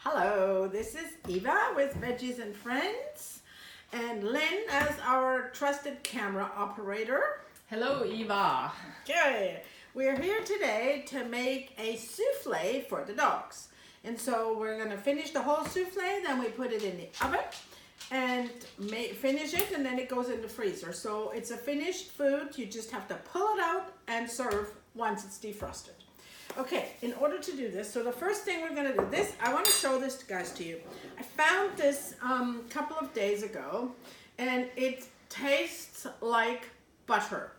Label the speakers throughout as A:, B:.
A: Hello, this is Eva with Veggies and Friends, and Lynn as our trusted camera operator.
B: Hello, Eva.
A: Okay, we're here today to make a souffle for the dogs. And so we're going to finish the whole souffle, then we put it in the oven and finish it, and then it goes in the freezer. So it's a finished food, you just have to pull it out and serve once it's defrosted. Okay, in order to do this, so the first thing we're going to do this, I want to show this guys to you. I found this a couple of days ago, and it tastes like butter.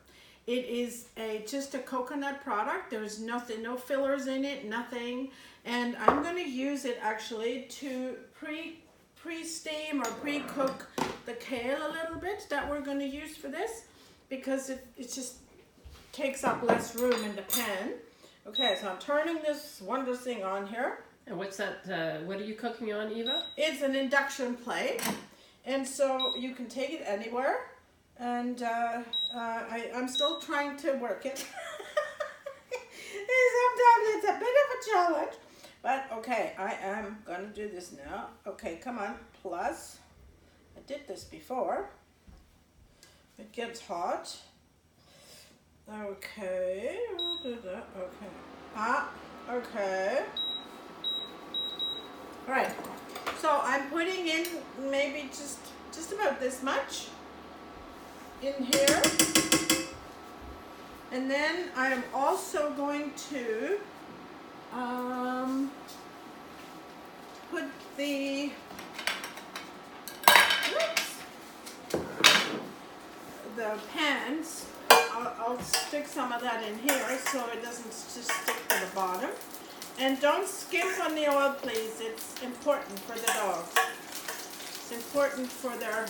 A: It is just a coconut product. There's nothing, no fillers in it, nothing. And I'm going to use it actually to pre-steam or pre-cook the kale a little bit that we're going to use for this, because it just takes up less room in the pan. Okay, so I'm turning this wondrous thing on here.
B: And what's that, what are you cooking on, Eva?
A: It's an induction plate, and so you can take it anywhere, and I'm still trying to work it. Sometimes it's a bit of a challenge, but okay, I am going to do this now. Okay, come on, plus, I did this before. It gets hot. Okay, we'll do that. Okay. Okay. All right. So I'm putting in maybe just about this much in here, and then I am also going to put the pans. I'll stick some of that in here so it doesn't just stick to the bottom. And don't skimp on the oil, please. It's important for the dogs. It's important for their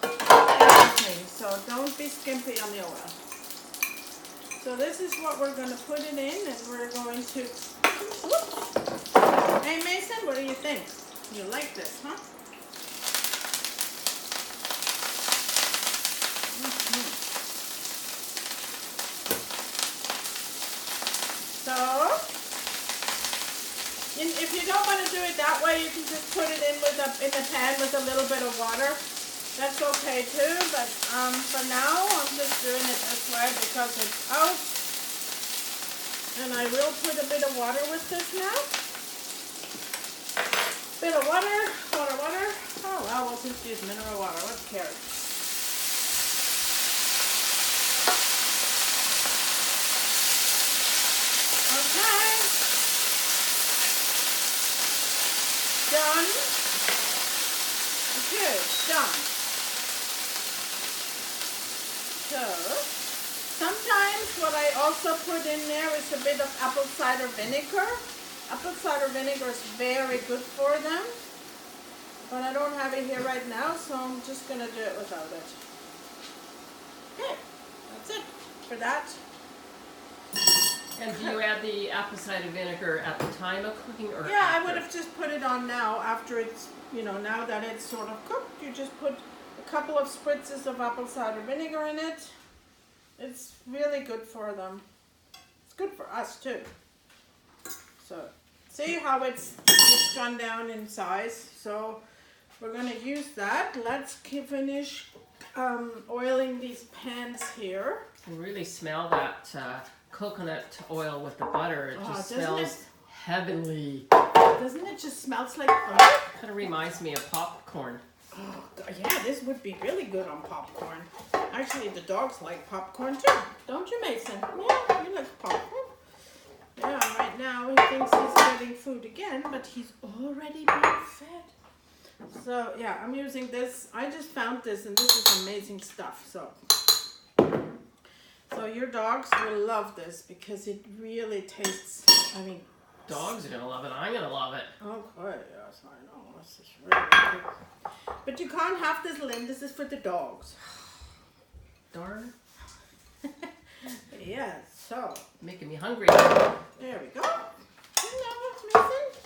A: everything. So don't be skimpy on the oil. So this is what we're going to put it in, and we're going to... Whoops. Hey Mason, what do you think? You like this, huh? So, if you don't want to do it that way, you can just put it in the pan with a little bit of water. That's okay too, but for now, I'm just doing it this way because it's out. And I will put a bit of water with this now. Bit of water. Oh well, we'll just use mineral water. Let's care. Okay. Done. Okay, done. So, sometimes what I also put in there is a bit of apple cider vinegar. Apple cider vinegar is very good for them. But I don't have it here right now, so I'm just going to do it without it. Okay, that's it for that.
B: And do you add the apple cider vinegar at the time of cooking or
A: Yeah,
B: after?
A: I would have just put it on now after it's, now that it's sort of cooked. You just put a couple of spritzes of apple cider vinegar in it. It's really good for them. It's good for us too. So, see how it's gone down in size. So, we're going to use that. Let's finish oiling these pans here.
B: You can really smell that coconut oil with the butter. It just smells heavenly.
A: Doesn't it just smells like butter?
B: Kind of reminds me of popcorn.
A: Oh, yeah, this would be really good on popcorn. Actually, the dogs like popcorn too. Don't you, Mason? Yeah, he likes popcorn. Yeah, right now he thinks he's getting food again, but he's already being fed. So, yeah, I'm using this. I just found this, and this is amazing stuff. So your dogs will love this because it really tastes,
B: Dogs are going to love it. I'm going to love it.
A: Okay, yes, I know. This is really good. But you can't have this, Lynn. This is for the dogs.
B: Darn.
A: Yeah, so.
B: Making me hungry.
A: There we go.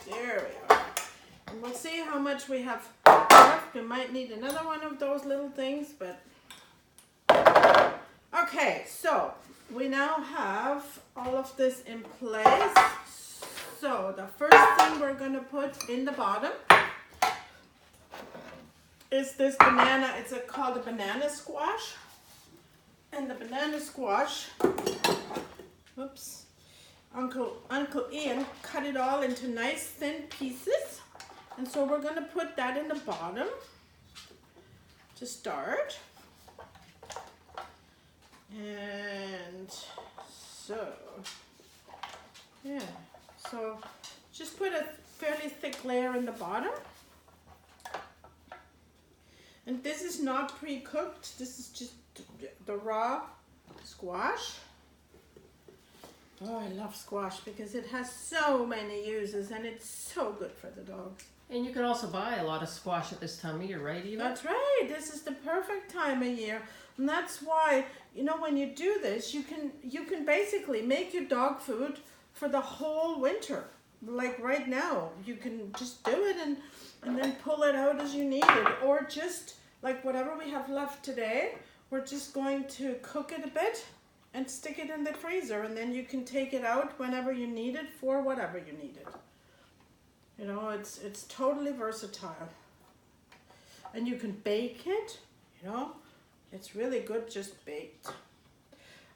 A: There we are. And we'll see how much we have left. We might need another one of those little things, but. Okay, so we now have all of this in place. So the first thing we're gonna put in the bottom is this banana. It's called a banana squash. And the banana squash, oops, Uncle Ian cut it all into nice thin pieces. And so we're gonna put that in the bottom to start. And so, yeah, so just put a fairly thick layer in the bottom. And this is not pre-cooked, this is just the raw squash. Oh, I love squash because it has so many uses and it's so good for the dogs.
B: And you can also buy a lot of squash at this time of year, right, Eva?
A: That's right. This is the perfect time of year. And that's why, you know, when you do this, you can basically make your dog food for the whole winter. Like right now, you can just do it and then pull it out as you need it. Or just like whatever we have left today, we're just going to cook it a bit and stick it in the freezer. And then you can take it out whenever you need it for whatever you need it. You know, it's totally versatile. And you can bake it, you know. It's really good just baked.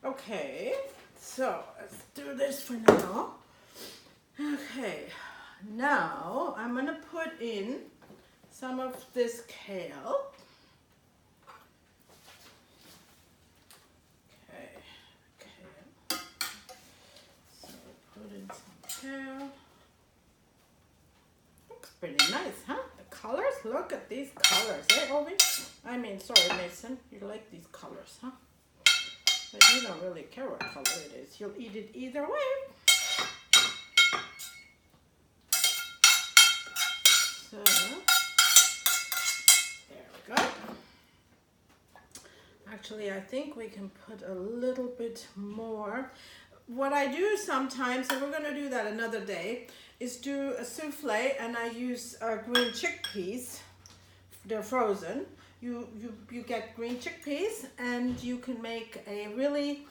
A: Okay, so let's do this for now. Okay, now I'm gonna put in some of this kale. Okay, kale. So put in some kale. Looks pretty nice, huh? The colors, look at these colors, eh, Ovi? I mean, sorry, Mason, you like these colors, huh? But you don't really care what color it is. You'll eat it either way. So, there we go. Actually, I think we can put a little bit more. What I do sometimes, and we're going to do that another day, is do a souffle, and I use green chickpeas. They're frozen. You get green chickpeas, and you can make a really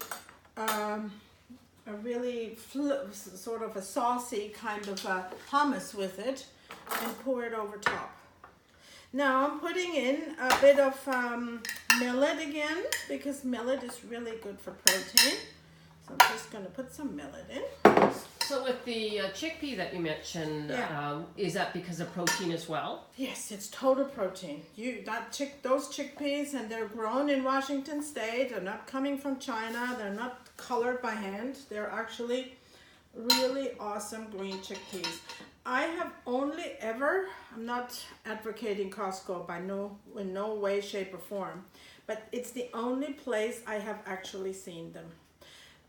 A: sort of a saucy kind of hummus with it, and pour it over top. Now I'm putting in a bit of millet again, because millet is really good for protein. So I'm just going to put some millet in.
B: So with the chickpea that you mentioned,
A: Yeah.
B: Is that because of protein as well?
A: Yes, it's total protein. Those chickpeas, and they're grown in Washington State. They're not coming from China. They're not colored by hand. They're actually really awesome green chickpeas. I have only ever, I'm not advocating Costco in no way, shape, or form, but it's the only place I have actually seen them.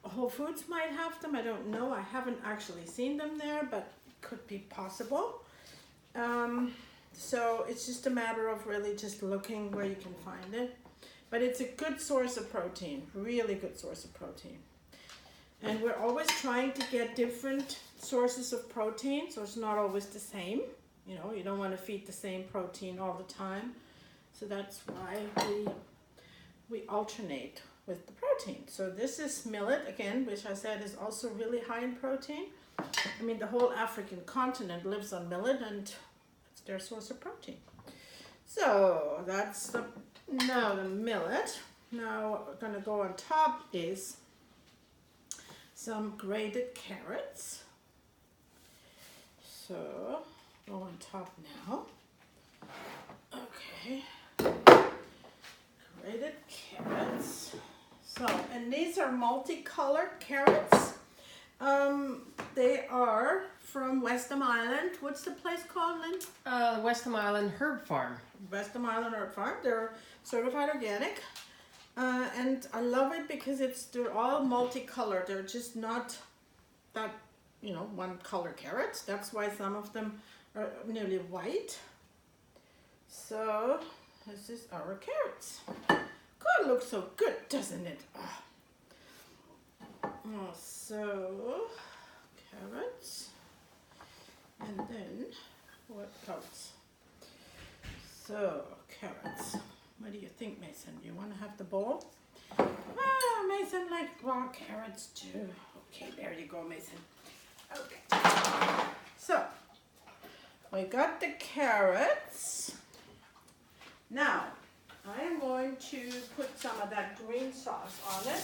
A: Whole Foods might have them, I don't know. I haven't actually seen them there, but it could be possible. So it's just a matter of really just looking where you can find it. But it's a good source of protein, really good source of protein. And we're always trying to get different sources of protein, so it's not always the same. You know, you don't want to feed the same protein all the time. So that's why we alternate with the protein. So this is millet again, which I said is also really high in protein. I mean, the whole African continent lives on millet, and it's their source of protein. So that's the millet. Now what we're gonna go on top is some grated carrots. So go on top now. Okay. Grated carrots. So, and these are multicolored carrots. They are from Westham Island. What's the place called, Lynn?
B: Westham Island Herb Farm.
A: Westham Island Herb Farm. They're certified organic. And I love it because they're all multicolored. They're just not that, one color carrots. That's why some of them are nearly white. So, this is our carrots. God, it looks so good, doesn't it? So, carrots. And then, what else? So, carrots. What do you think, Mason? Do you want to have the bowl? Mason likes raw carrots too. Okay, there you go, Mason. Okay. So, we got the carrots. Now, I am going to put some of that green sauce on it.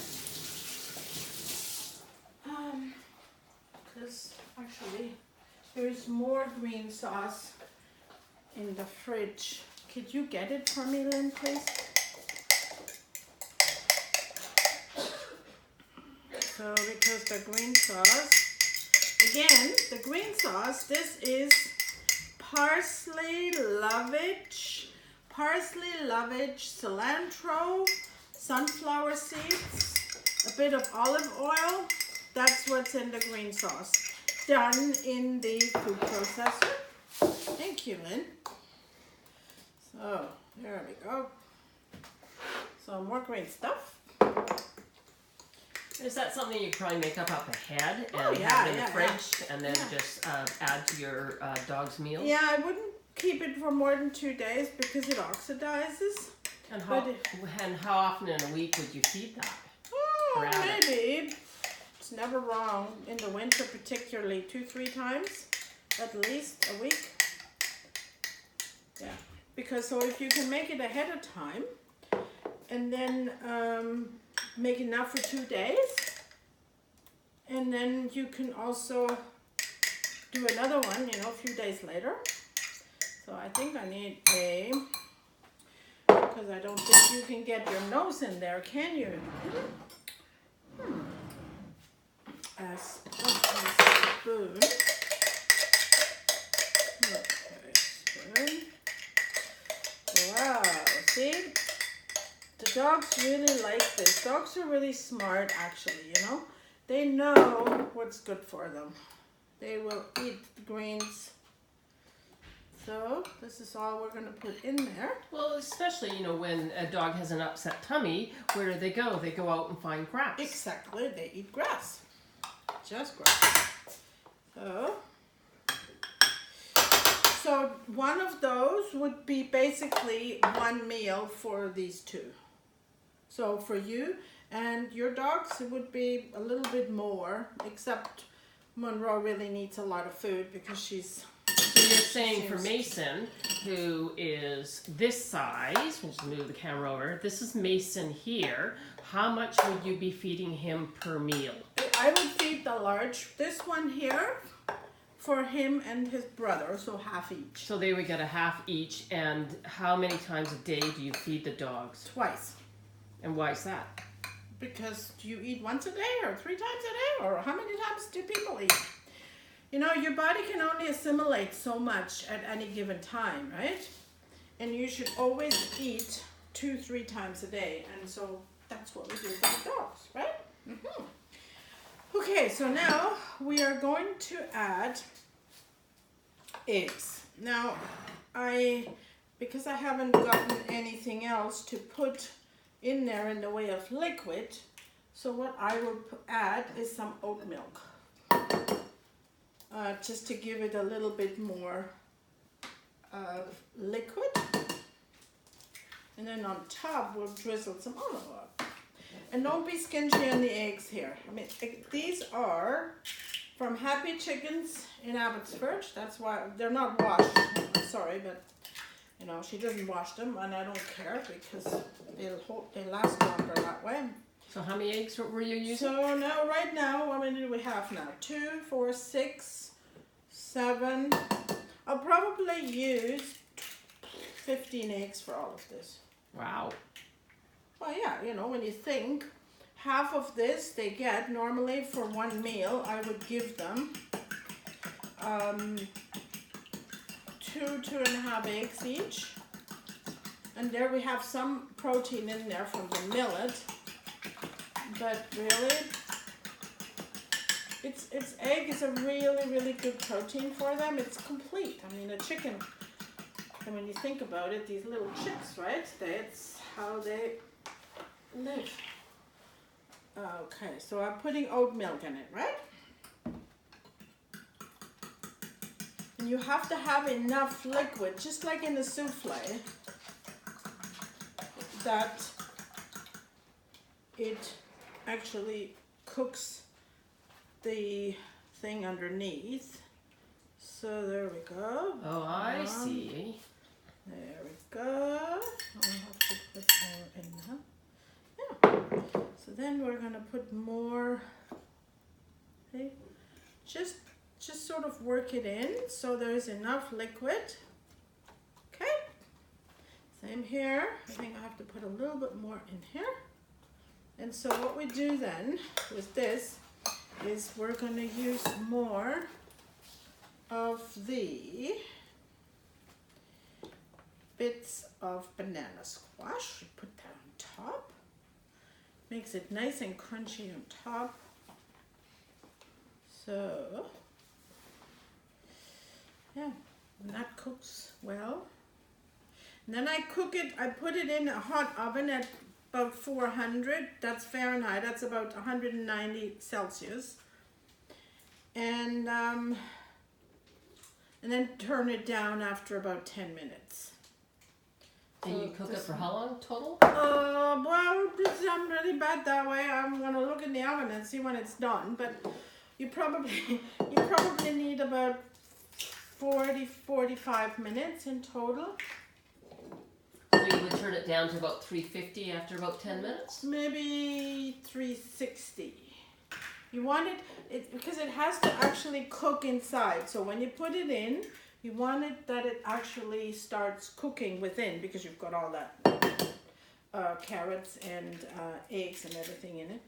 A: Because actually, there's more green sauce in the fridge. Could you get it for me, Lynn, please? So, because the green sauce, again, the green sauce, this is parsley, lovage, cilantro, sunflower seeds, a bit of olive oil. That's what's in the green sauce. Done in the food processor. Thank you, Lynn. So, there we go. So, more green stuff.
B: Is that something you probably make up ahead and
A: Oh, yeah,
B: have in
A: yeah,
B: the fridge and then just add to your dog's meals?
A: Yeah, I wouldn't keep it for more than 2 days because it oxidizes.
B: And how often in a week would you feed that?
A: Oh, maybe. It's never wrong. In the winter particularly, 2-3 times at least a week. Yeah, because so if you can make it ahead of time and then make enough for 2 days, and then you can also do another one, you know, a few days later. So I think I need because I don't think you can get your nose in there, can you? A spoon. Okay, spoon. Wow, see? The dogs really like this. Dogs are really smart, actually, you know? They know what's good for them. They will eat the greens. So, this is all we're going to put in there.
B: Well, especially, you know, when a dog has an upset tummy, where do they go? They go out and find grass.
A: Exactly, they eat grass. Just grass. So one of those would be basically one meal for these two. So for you and your dogs, it would be a little bit more, except Monroe really needs a lot of food because she's...
B: So you're saying for Mason, who is this size, we'll just move the camera over, this is Mason here, how much would you be feeding him per meal?
A: I would feed the large, this one here, for him and his brother, so half each.
B: So they would get a half each, and how many times a day do you feed the dogs?
A: Twice.
B: And why is that?
A: Because do you eat once a day or 3 times a day, or how many times do people eat? You know, your body can only assimilate so much at any given time, right? And you should always eat 2-3 times a day, and so that's what we do for the dogs, right? Mm-hmm. Okay, so now we are going to add eggs. Now, because I haven't gotten anything else to put in there in the way of liquid, so what I will add is some oat milk. Just to give it a little bit more liquid. And then on top we'll drizzle some olive oil. And don't be stingy on the eggs here. I mean, these are from Happy Chickens in Abbotsford. That's why they're not washed. I'm sorry, but you know, she doesn't wash them, and I don't care because they last longer that way.
B: So how many eggs were you using?
A: So now, right now, how many do we have now? 2, 4, 6, 7. I'll probably use 15 eggs for all of this.
B: Wow.
A: Well, yeah, you know, when you think half of this they get normally for one meal, I would give them 2.5 eggs each. And there we have some protein in there from the millet. But really, egg is a really good protein for them. It's complete. I mean, a chicken, and when you think about it, these little chicks, right? That's how they live. Okay, so I'm putting oat milk in it, right? And you have to have enough liquid, just like in the souffle, that it actually cooks the thing underneath. So there we go.
B: Oh, I see.
A: There we go. I'll have to put more in now. Yeah. So then we're gonna put more. Okay. Just sort of work it in so there's enough liquid. Okay. Same here. I think I have to put a little bit more in here. And so what we do then with this is we're going to use more of the bits of banana squash. Put that on top. Makes it nice and crunchy on top. So, yeah, and that cooks well. And then I cook it, I put it in a hot oven at about 400, that's Fahrenheit, that's about 190 Celsius. And then turn it down after about 10 minutes.
B: And you cook it for how long total?
A: Well, I'm really bad that way. I'm gonna look in the oven and see when it's done, but you probably need about 40-45 minutes in total.
B: So you would turn it down to about 350 after about 10 minutes?
A: Maybe 360. You want it because it has to actually cook inside. So when you put it in, you want it that it actually starts cooking within because you've got all that carrots and eggs and everything in it.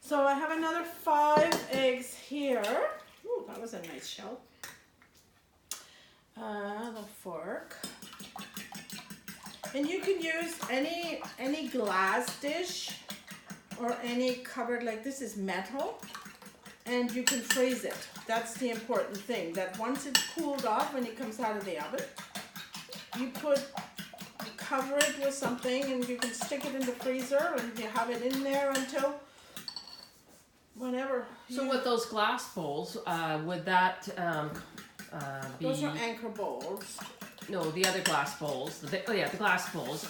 A: So I have another 5 eggs here. Ooh, that was a nice shell. The fork. And you can use any glass dish or any cupboard. Like this is metal, and you can freeze it. That's the important thing, that once it's cooled off when it comes out of the oven, you cover it with something and you can stick it in the freezer and you have it in there until whenever.
B: So with those glass bowls, would that be...
A: Those are anchor bowls.
B: No, the other glass bowls. The glass bowls.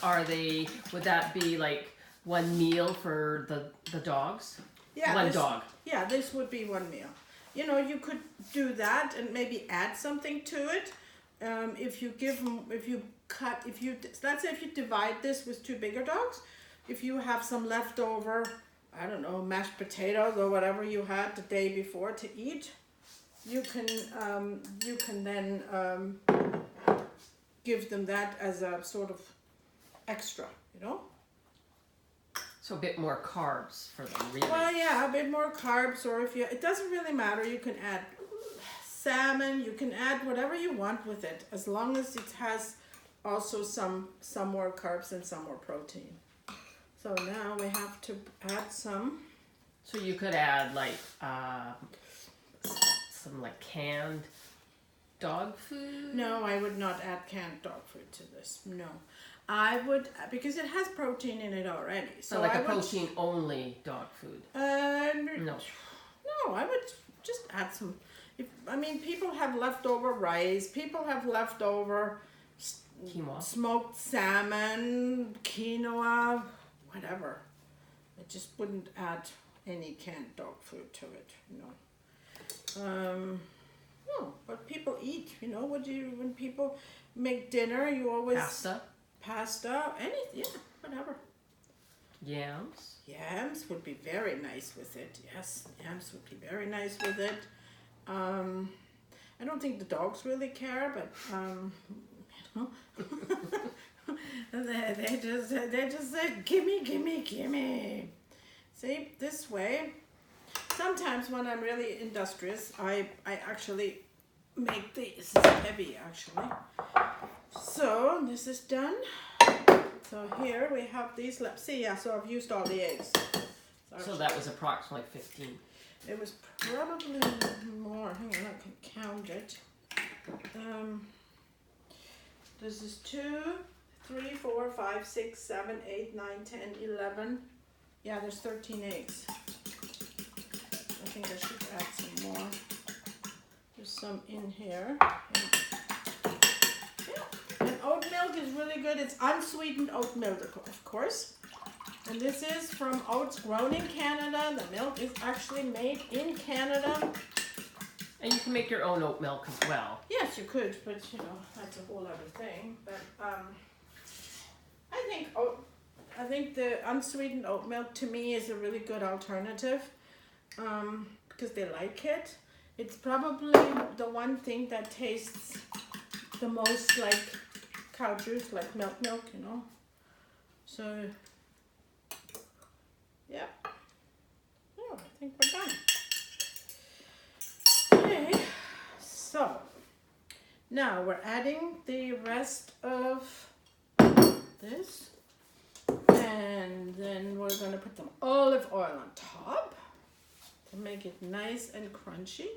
B: Would that be like one meal for the dogs?
A: Yeah.
B: One dog.
A: Yeah, this would be one meal. You know, you could do that and maybe add something to it. If you let's say if you divide this with 2 bigger dogs, if you have some leftover, I don't know, mashed potatoes or whatever you had the day before to eat, you can then give them that as a sort of extra, you know?
B: So a bit more carbs for them, really.
A: Well, yeah, a bit more carbs, or it doesn't really matter. You can add salmon, you can add whatever you want with it, as long as it has also some more carbs and some more protein. So now we have to add some.
B: So you could add like some like canned dog food?
A: No, I would not add canned dog food to this. No. I would, because it has protein in it already.
B: So like a protein only dog food? No.
A: No, I would just add some. People have leftover rice. People have leftover
B: quinoa,
A: smoked salmon, quinoa, whatever. I just wouldn't add any canned dog food to it, you know. No, but people eat, you know, when people make dinner, you always... Pasta, anything, yeah, whatever.
B: Yams?
A: Yams would be very nice with it, yes. Yams would be very nice with it. I don't think the dogs really care, but, you know. they just say, gimme, gimme, gimme. See, this way. Sometimes when I'm really industrious, I actually make these. This is heavy, actually. So this is done. So here we have these. Let's see. Yeah. So I've used all the eggs.
B: So that was approximately 15.
A: It was probably more. Hang on, I can count it. This is 2, 3, 4, 5, 6, 7, 8, 9, 10, 11. Yeah, there's 13 eggs. I think I should add some more. There's some in here. And oat milk is really good. It's unsweetened oat milk, of course. And this is from oats grown in Canada. The milk is actually made in Canada.
B: And you can make your own oat milk as well.
A: Yes, you could, but you know, that's a whole other thing. But I think the unsweetened oat milk to me is a really good alternative because they like it. It's probably the one thing that tastes the most like cow juice, like milk, you know. So, yeah. Oh, I think we're done. Okay, so now we're adding the rest of this. And then we're going to put some olive oil on top to make it nice and crunchy.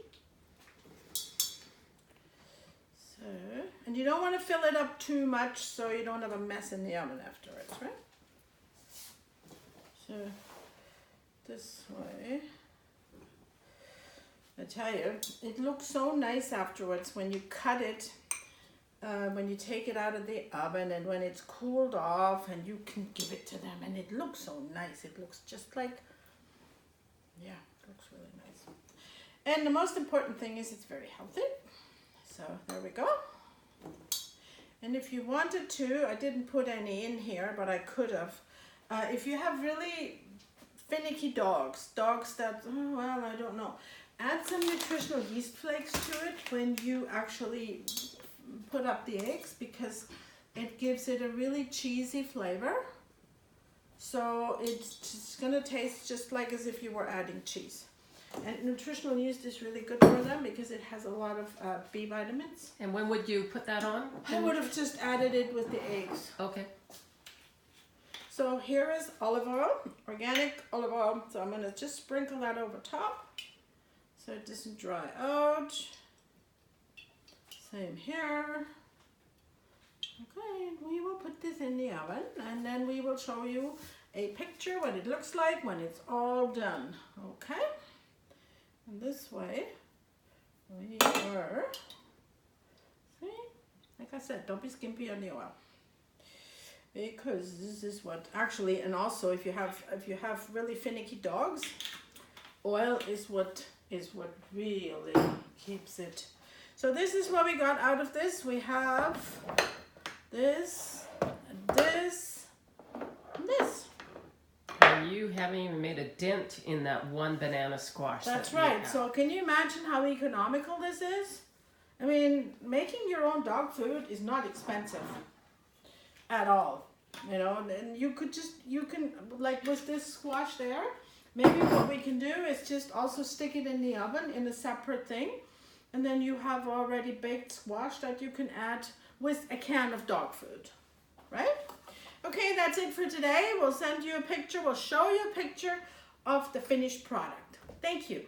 A: So, and you don't want to fill it up too much so you don't have a mess in the oven afterwards, right? So, this way. I tell you, it looks so nice afterwards when you cut it. When you take it out of the oven and when it's cooled off and you can give it to them and it looks so nice. It looks just like, yeah, it looks really nice. And the most important thing is it's very healthy. So there we go. And if you wanted to, I didn't put any in here, but I could have. If you have really finicky dogs that, oh, well, I don't know. Add some nutritional yeast flakes to it when you actually put up the eggs because it gives it a really cheesy flavor. So it's just gonna taste just like as if you were adding cheese. And nutritional yeast is really good for them because it has a lot of B vitamins.
B: And when would you put that on?
A: I would have just added it with the eggs.
B: Okay.
A: So here is olive oil, organic olive oil. So I'm gonna just sprinkle that over top so it doesn't dry out. Same here. Okay, we will put this in the oven and then we will show you a picture what it looks like when it's all done. Okay, and this way we are, see, like I said, don't be skimpy on the oil because this is what actually, and also if you have really finicky dogs, oil is what really keeps it. So this is what we got out of this. We have this, this, and this.
B: And you haven't even made a dent in that one banana squash.
A: That's right. So can you imagine how economical this is? I mean, making your own dog food is not expensive at all. You know, and you can, like with this squash there, maybe what we can do is just also stick it in the oven in a separate thing. And then you have already baked squash that you can add with a can of dog food, right? Okay, that's it for today. We'll send you a picture. We'll show you a picture of the finished product. Thank you.